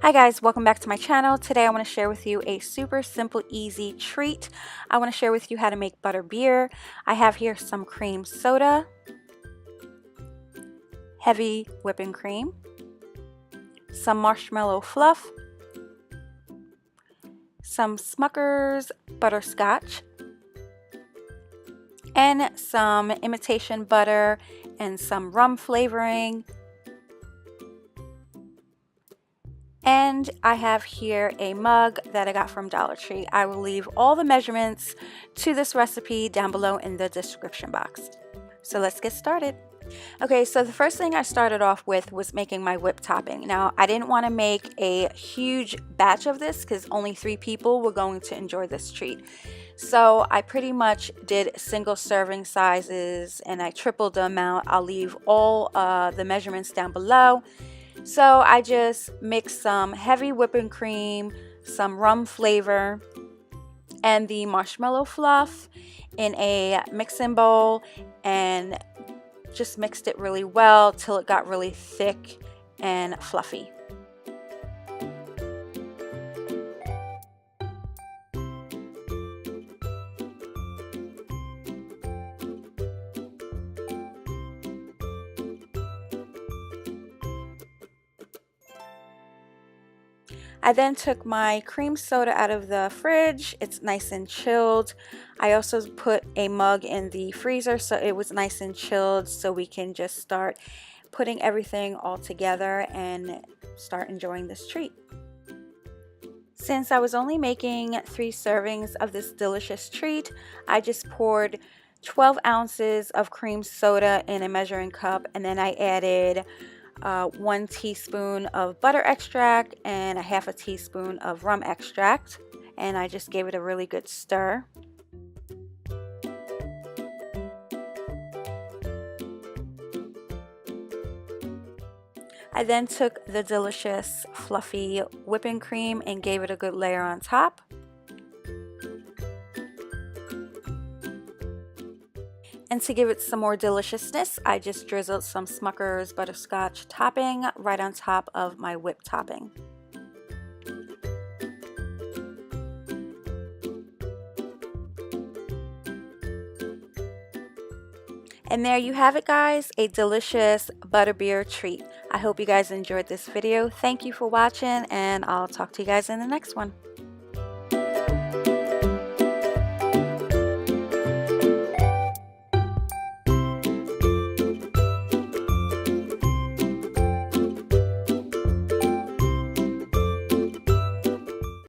Hi guys, welcome back to my channel. Today I want to share with you a super simple, easy treat. I want to share with you how to make butterbeer. I have here some cream soda, heavy whipping cream, some marshmallow fluff, some Smucker's butterscotch, and some imitation butter and some rum flavoring. And I have here a mug that I got from Dollar Tree. I will leave all the measurements to this recipe down below in the description box. So let's get started. Okay, so the first thing I started off with was making my whipped topping. Now, I didn't want to make a huge batch of this because only 3 people were going to enjoy this treat. So I pretty much did single serving sizes and I tripled the amount. I'll leave all the measurements down below. So I just mixed some heavy whipping cream, some rum flavor, and the marshmallow fluff in a mixing bowl and just mixed it really well till it got really thick and fluffy. I then took my cream soda out of the fridge. It's nice and chilled. I also put a mug in the freezer so it was nice and chilled so we can just start putting everything all together and start enjoying this treat. Since I was only making 3 servings of this delicious treat, I just poured 12 ounces of cream soda in a measuring cup, and then I added 1 teaspoon of butter extract and a half a teaspoon of rum extract, and I just gave it a really good stir. I then took the delicious fluffy whipping cream and gave it a good layer on top. And to give it some more deliciousness, I just drizzled some Smucker's butterscotch topping right on top of my whipped topping. And there you have it, guys, a delicious butterbeer treat. I hope you guys enjoyed this video. Thank you for watching, and I'll talk to you guys in the next one.